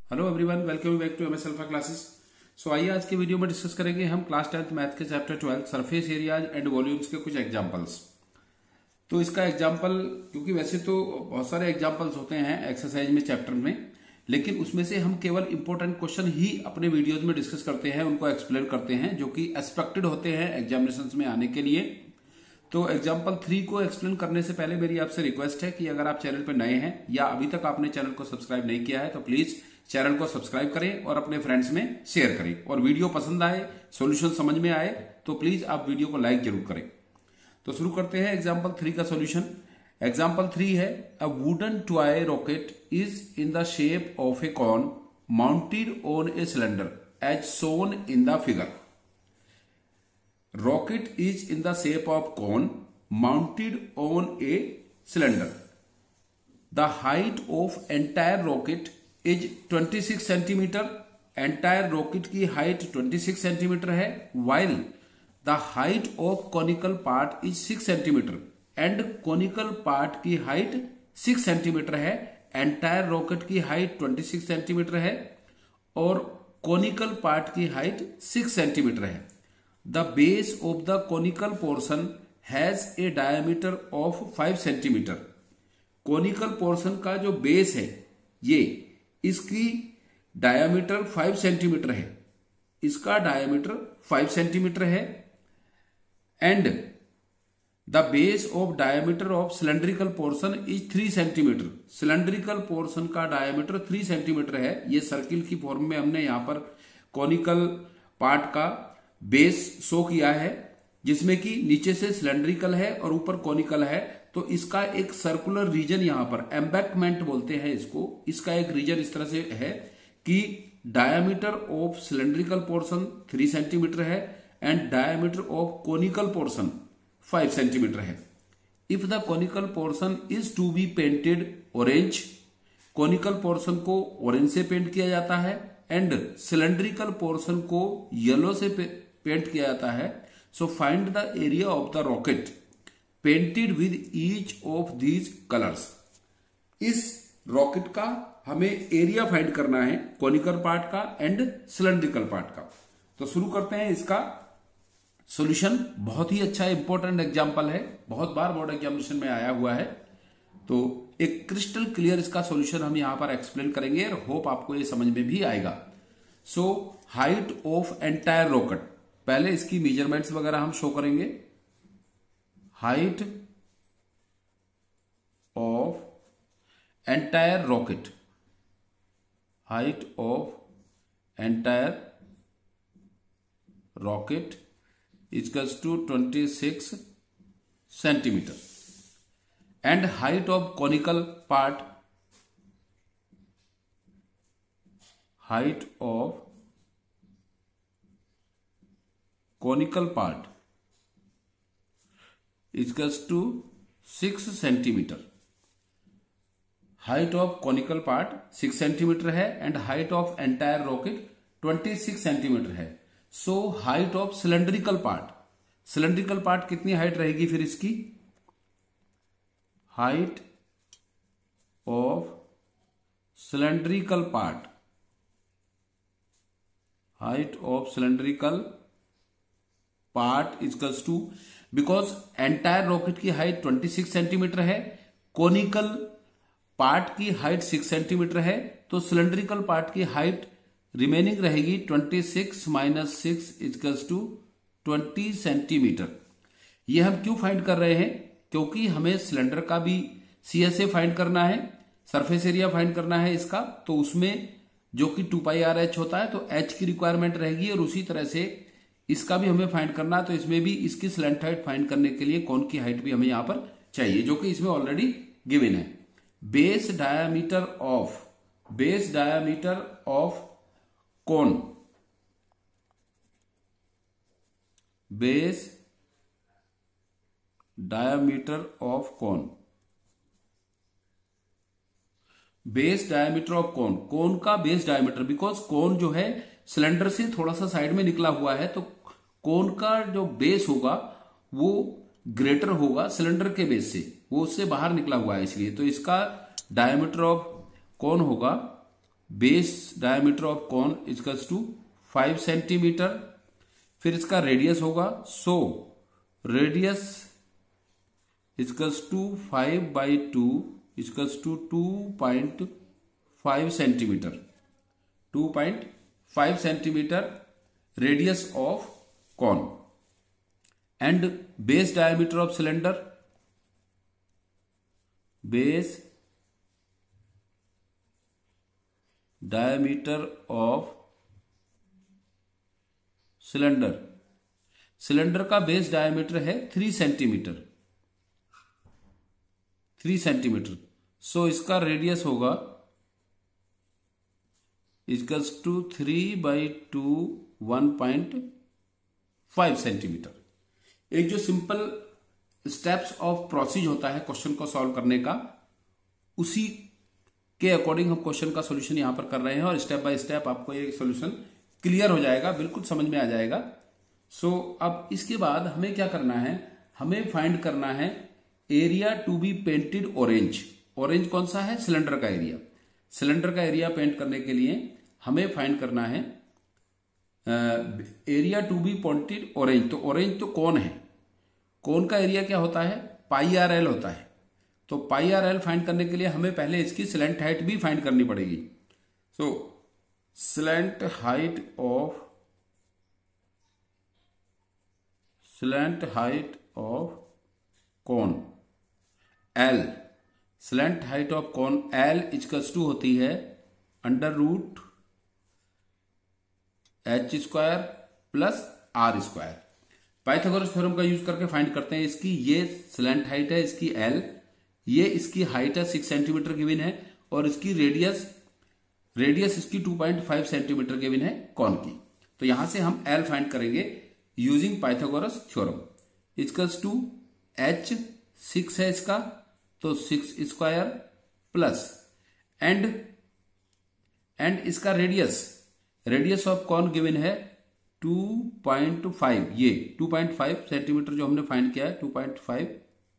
Hello everyone, welcome back to MS alpha classes. So आइए आज के वीडियो में डिस्कस करेंगे हम क्लास 10th मैथ के chapter 12 surface areas and volumes के कुछ एग्जांपल्स। तो इसका एग्जांपल, क्योंकि वैसे तो बहुत सारे एग्जांपल्स होते हैं एक्सरसाइज में चैप्टर में, लेकिन उसमें से हम केवल इंपॉर्टेंट क्वेश्चन ही अपने वीडियोज में डिस्कस करते हैं, उनको एक्सप्लेन करते हैं जो कि एक्सपेक्टेड होते हैं एग्जामिनेशन में आने के लिए। तो एग्जाम्पल 3 को एक्सप्लेन करने से पहले मेरी आपसे रिक्वेस्ट है कि अगर आप चैनल पर नए हैं या अभी तक आपने चैनल को सब्सक्राइब नहीं किया है तो प्लीज चैनल को सब्सक्राइब करें और अपने फ्रेंड्स में शेयर करें। और वीडियो पसंद आए, सॉल्यूशन समझ में आए तो प्लीज आप वीडियो को लाइक जरूर करें। तो शुरू करते हैं एग्जाम्पल 3 का सॉल्यूशन। एग्जाम्पल 3 है, a wooden toy rocket is in the shape of a cone mounted on a cylinder as shown in the figure. Rocket is in the shape of cone mounted on a cylinder. The height of entire rocket is 26 centimeter. Entire rocket की height 26 centimeter है, while the height of conical part is 6 centimeter and conical part की height 6 centimeter है। Entire rocket की height 26 centimeter है और conical part की height 6 centimeter है। The base of the conical portion has a diameter of 5 centimeter. Conical portion का जो base है ये, इसकी डायमीटर 5 सेंटीमीटर है, इसका डायमीटर 5 सेंटीमीटर है। And the base of diameter of cylindrical portion is 3 centimetre. Cylindrical portion का डायमीटर 3 सेंटीमीटर है। ये सर्किल की फॉर्म में हमने यहां पर कॉनिकल पार्ट का बेस शो किया है, जिसमें कि नीचे से सिलेंड्रिकल है और ऊपर कॉनिकल है। तो इसका एक सर्कुलर रीजन यहां पर एम्बैकमेंट बोलते हैं इसको। इसका एक रीजन इस तरह से है कि diameter of cylindrical portion 3 centimetre है and diameter of conical portion 5 centimetre है। If the conical portion is to be painted orange, conical portion को ऑरेंज से पेंट किया जाता है एंड सिलेंड्रिकल पोर्शन को येलो से पेंट किया जाता है। So find the area of the rocket painted with each of these colours. इस रॉकेट का हमें एरिया फाइंड करना है, कॉनिकल पार्ट का एंड सिलेंड्रिकल पार्ट का। तो शुरू करते हैं इसका सॉल्यूशन। बहुत ही अच्छा इंपॉर्टेंट एग्जांपल है, बहुत बार बोर्ड एग्जामिनेशन में आया हुआ है। तो एक क्रिस्टल क्लियर इसका सॉल्यूशन हम यहां पर एक्सप्लेन करेंगे और होप आपको ये समझ में भी आएगा। So height of entire rocket, पहले इसकी मेजरमेंट्स वगैरह हम शो करेंगे। Height of entire rocket, height of entire rocket equals to 26 centimetre and height of conical part, height of conical part equals to 6 centimeter. height of conical part 6 centimeter है and height of entire rocket 26 centimeter है। so height of cylindrical part, cylindrical part कितनी height रहेगी फिर इसकी? Height of cylindrical part, height of cylindrical part equals to, because entire rocket की height 26 centimetre है, conical part की height 6 centimetre है, तो सिलेंड्रिकल पार्ट की हाइट रिमेनिंग रहेगी 26 माइनस 6 इक्वल्स टू 20 सेंटीमीटर। ये हम क्यों फाइंड कर रहे हैं? क्योंकि हमें सिलेंडर का भी CSA फाइंड करना है, सरफेस एरिया फाइंड करना है इसका। तो उसमें जो कि 2πRh होता है तो H की रिक्वायरमेंट रहेगी और उसी तरह से इसका भी हमें फाइंड करना है। तो इसमें भी इसकी स्लेंट हाइट फाइंड करने के लिए कौन की हाइट भी हमें यहां पर चाहिए, जो कि इसमें ऑलरेडी गिवन है। बेस डायामीटर ऑफ कौन, बेस डायामीटर ऑफ कौन, बेस डायामीटर ऑफ कौन, कौन का बेस डायामीटर, बिकॉज कौन जो है सिलेंडर से थोड़ा सा साइड में निकला हुआ है, तो कौन का जो बेस होगा वो ग्रेटर होगा सिलेंडर के बेस से, वो उससे बाहर निकला हुआ है इसलिए। तो इसका डायमीटर ऑफ कौन होगा base diameter of cone equals to 5 centimetre. फिर इसका रेडियस होगा, so radius equals to 5/2 equals to 2.5 centimetre. 2.5 centimetre radius of cone. And base diameter of cylinder, base diameter of cylinder, cylinder का base diameter है 3 centimetre. 3 centimetre. सो इसका radius होगा equals to 3/2 1.5 centimetre. एक जो simple steps of process होता है question को solve करने का, उसी के अकॉर्डिंग हम क्वेश्चन का सॉल्यूशन यहां पर कर रहे हैं और स्टेप बाय स्टेप आपको ये सॉल्यूशन क्लियर हो जाएगा, बिल्कुल समझ में आ जाएगा। सो अब इसके बाद हमें क्या करना है, हमें फाइंड करना है area to be painted orange. Orange कौन सा है, सिलेंडर का एरिया। सिलेंडर का एरिया पेंट करने के लिए हमें फाइंड करना है area to be painted orange. तो ऑरेंज तो कौन है, कौन का एरिया क्या होता है, πRL होता है। तो πRL फाइंड करने के लिए हमें पहले इसकी स्लैंट हाइट भी फाइंड करनी पड़ेगी। So slant height of cone L, slant height of cone L equals to होती है √h² plus r²। Pythagoras theorem का यूज करके फाइंड करते हैं इसकी। ये स्लैंट हाइट है इसकी L, ये इसकी हाइट है 6 सेंटीमीटर गिवन है, और इसकी रेडियस इसकी 2.5 सेंटीमीटर गिवन है कॉन की। तो यहां से हम L फाइंड करेंगे using Pythagoras theorem. Equals to h 6 है इसका, तो 6² प्लस एंड इसका रेडियस ऑफ कॉन गिवन है 2.5। ये 2.5 सेंटीमीटर जो हमने फाइंड किया है 2.5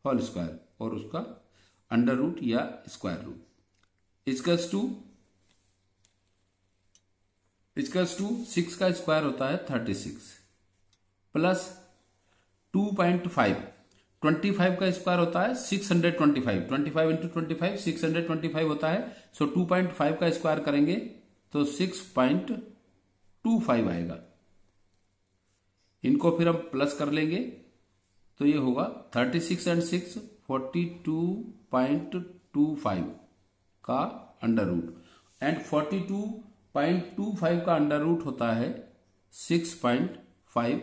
होल स्क्वायर और उसका √ या स्क्वायर रूट इक्वल्स टू 6 का स्क्वायर होता है 36 प्लस 2.5, 25 का स्क्वायर होता है 625। 25 इंटू 25 625 होता है। सो 2.5 का स्क्वायर करेंगे तो 6.25 आएगा। इनको फिर हम प्लस कर लेंगे तो ये होगा 36 एंड 6 42.25 का √ एंड 42.25 का √ होता है 6.5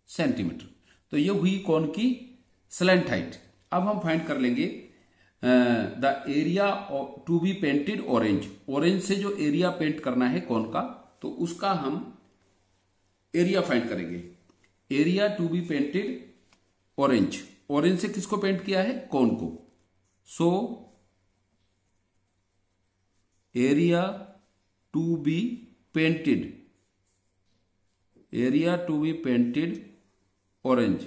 सेंटीमीटर। तो ये हुई कौन की स्लैंट हाइट। अब हम फाइंड कर लेंगे the area to be painted orange. Orange से जो एरिया पेंट करना है कौन का, तो उसका हम एरिया फाइंड करेंगे। Area to be painted orange, orange से किसको पेंट किया है, कौन को। So area to be painted orange,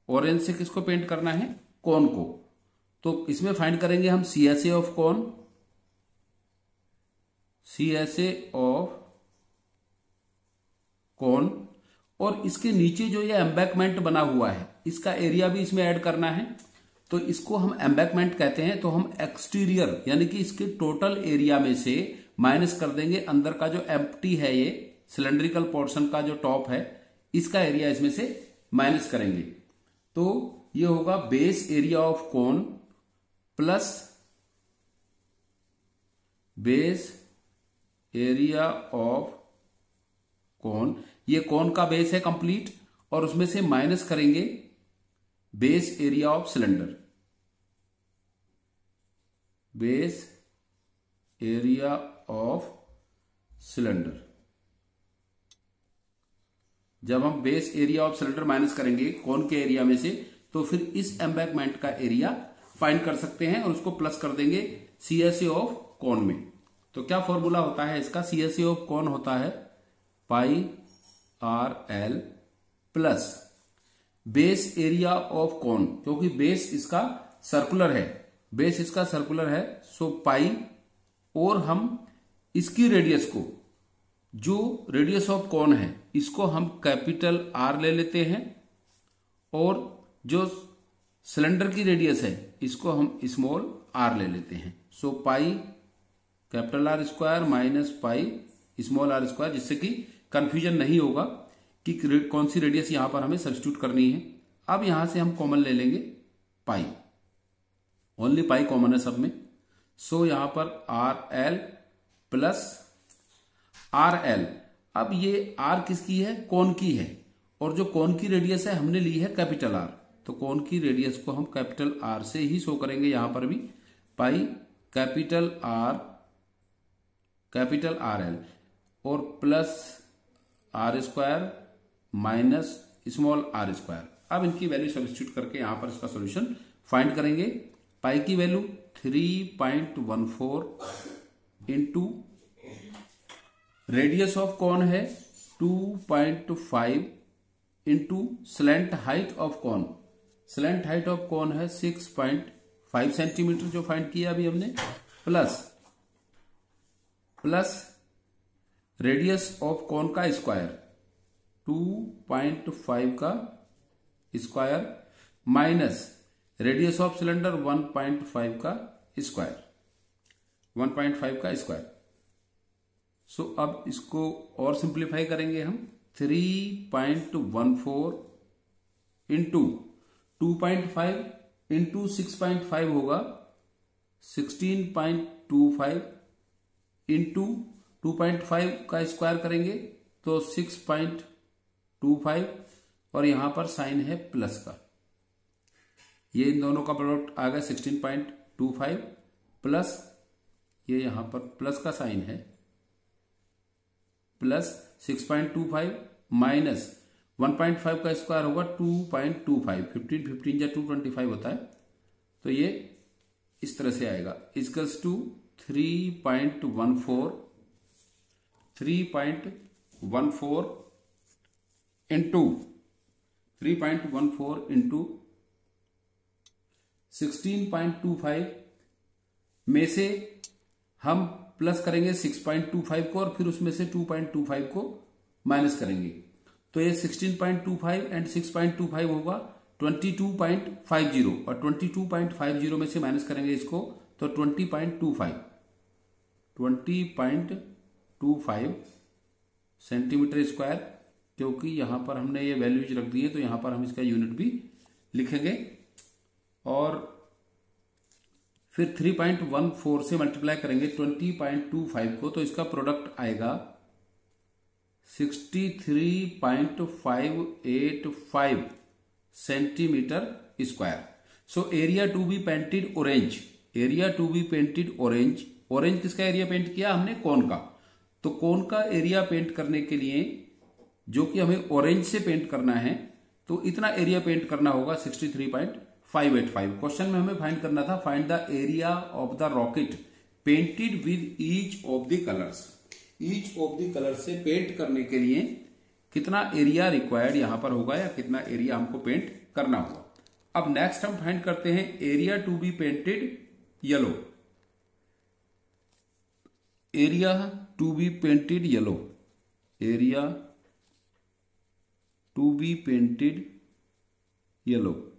orange से किसको पेंट करना है, कौन को। तो इसमें फाइंड करेंगे हम CSA ऑफ कौन, CSA ऑफ कौन, और इसके नीचे जो ये एम्बैकमेंट बना हुआ है इसका एरिया भी इसमें ऐड करना है। तो इसको हम एम्बैकमेंट कहते हैं। तो हम एक्सटीरियर यानी कि इसके टोटल एरिया में से माइनस कर देंगे अंदर का जो एम्प्टी है, ये सिलेंड्रिकल पोर्शन का जो टॉप है, इसका एरिया इसमें से माइनस करेंगे। तो ये होगा base area of cone plus base area of cone. ये कोन का बेस है कंप्लीट, और उसमें से माइनस करेंगे base area of cylinder, base area of cylinder. जब हम base area of cylinder minus करेंगे कोन के एरिया में से, तो फिर इस एम्बैकमेंट का एरिया फाइंड कर सकते हैं और उसको प्लस कर देंगे CSA ऑफ कोन में। तो क्या फॉर्मूला होता है इसका, CSA ऑफ कोन होता है πRL plus base area of cone, क्योंकि बेस इसका सर्कुलर है, सो पाई और हम इसकी रेडियस को, जो रेडियस ऑफ कॉन है, इसको हम कैपिटल आर ले लेते हैं और जो सिलेंडर की रेडियस है इसको हम स्मॉल आर ले लेते हैं। So pi capital r square minus pi small are square, जिससे कि कंफ्यूजन नहीं होगा कि कौन सी रेडियस यहां पर हमें सब्स्टिट्यूट करनी है। अब यहां से हम कॉमन ले लेंगे पाई, ओनली पाई कॉमन है सब में। सो यहां पर R L plus R L. अब ये आर किसकी है? कोन की है, और जो कोन की रेडियस है हमने ली है कैपिटल आर, तो कोन की रेडियस को हम कैपिटल आर से ही शो करेंगे यहां पर भी। पाई कैपिटल आर एल और plus R square minus small are square. अब इनकी वैल्यू सब्स्टिट्यूट करके यहां पर इसका सॉल्यूशन फाइंड करेंगे। पाई की value 3.14 into radius of cone है 2.5 into slant height of cone, slant height of cone है 6.5 सेंटीमीटर जो फाइंड किया अभी हमने, प्लस रेडियस ऑफ कॉन का स्क्वायर 2.5 का square minus radius of cylinder 1.5 का स्क्वायर, 1.5 का स्क्वायर। सो अब इसको और सिंप्लीफाई करेंगे हम। 3.14 इंटू 2.5 इंटू 6.5 होगा 16.25 इंटू 2.5 का स्क्वायर करेंगे तो 6.25, और यहां पर साइन है प्लस का, ये इन दोनों का प्रोडक्ट आ गया 16.25 प्लस ये यहां पर प्लस का साइन है, प्लस 6.25 माइनस 1.5 का स्क्वायर होगा 2.25, 15 या 225 होता है, तो ये इस तरह से आएगा इक्वल्स टू 3.14 इंटू 16.25 में से हम प्लस करेंगे 6.25 को और फिर उसमें से 2.25 को माइनस करेंगे, तो ये 16.25 एंड 6.25 होगा 22.50, और 22.50 में से माइनस करेंगे इसको तो 20.25 सेंटीमीटर स्क्वायर, क्योंकि यहां पर हमने ये वैल्यूज रख दी है तो यहां पर हम इसका यूनिट भी लिखेंगे। और फिर 3.14 से मल्टीप्लाई करेंगे 20.25 को, तो इसका प्रोडक्ट आएगा 63.585 centimetre square. So area to be painted orange, area to be painted orange, orange किसका एरिया पेंट किया हमने? कोन का। तो कोन का एरिया पेंट करने के लिए जो कि हमें ऑरेंज से पेंट करना है, तो इतना एरिया पेंट करना होगा 63.585। क्वेश्चन में हमें फाइंड करना था find the area of the rocket painted with each of the colours. Each of the colour से पेंट करने के लिए कितना एरिया रिक्वायर्ड यहां पर होगा या कितना एरिया हमको पेंट करना होगा। अब नेक्स्ट हम फाइंड करते हैं area to be painted yellow, area to be painted yellow, area to be painted yellow.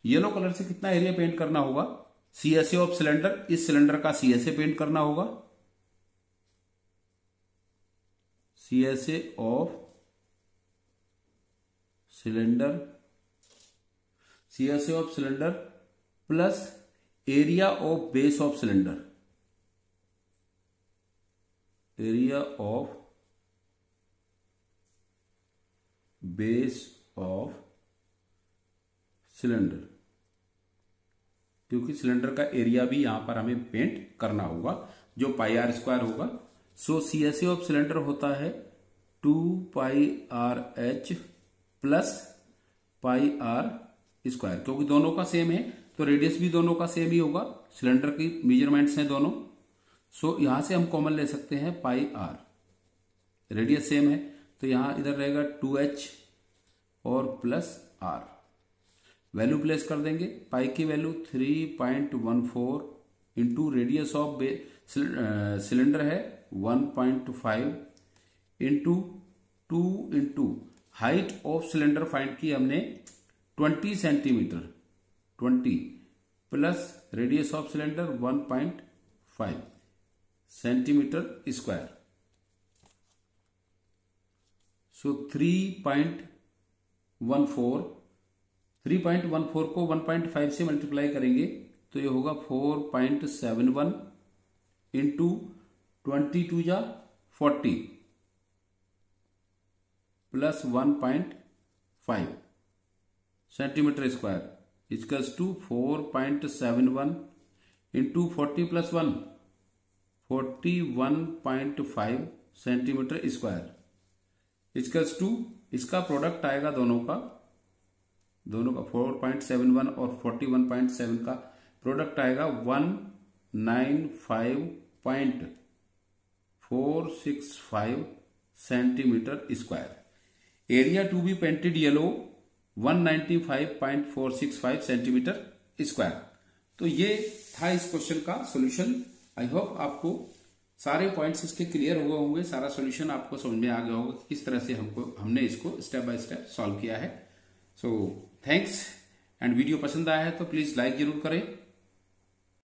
Yellow colour से कितना एरिया पेंट करना होगा? सीएसए ऑफ सिलेंडर, इस सिलेंडर का सीएसए पेंट करना होगा, CSA of cylinder, CSA of cylinder plus area of base of cylinder, area of base of cylinder, क्योंकि cylinder का एरिया भी यहां पर हमें पेंट करना होगा जो पाई आर स्क्वायर होगा। सो सीएसए ऑफ सिलेंडर होता है 2 pi r h plus pi r square, क्योंकि दोनों का सेम है तो रेडियस भी दोनों का सेम ही होगा, सिलेंडर की मेजरमेंट्स हैं दोनों। सो यहां से हम कॉमन ले सकते हैं पाई आर, रेडियस सेम है तो यहां इधर रहेगा 2h और प्लस आर। वैल्यू प्लेस कर देंगे। पाई की value 3.14 into radius of cylinder है 1.5 into 2 into height of cylinder find की हमने 20 centimetre, 20 plus radius of cylinder 1.5 centimetre square. So 3.14 को 1.5 से मल्टीप्लाई करेंगे तो ये होगा 4.71 इंटू 22 जा 40 plus 1.5 centimetre square equals to 4.71 into 40 plus 1 41.5 centimetre square equals to, इसका प्रोडक्ट आएगा दोनों का 4.71 और 41.7 का प्रोडक्ट आएगा 195.465 centimetre square. Area to be painted yellow 195.465 centimetre square. तो ये था इस क्वेश्चन का सॉल्यूशन। आई होप आपको सारे पॉइंट्स इसके क्लियर हुए होंगे, सारा सॉल्यूशन आपको समझ में आ गया होगा किस तरह से हमने इसको स्टेप बाय स्टेप सॉल्व किया है। सो थैंक्स, एंड वीडियो पसंद आया है तो प्लीज लाइक जरूर करें।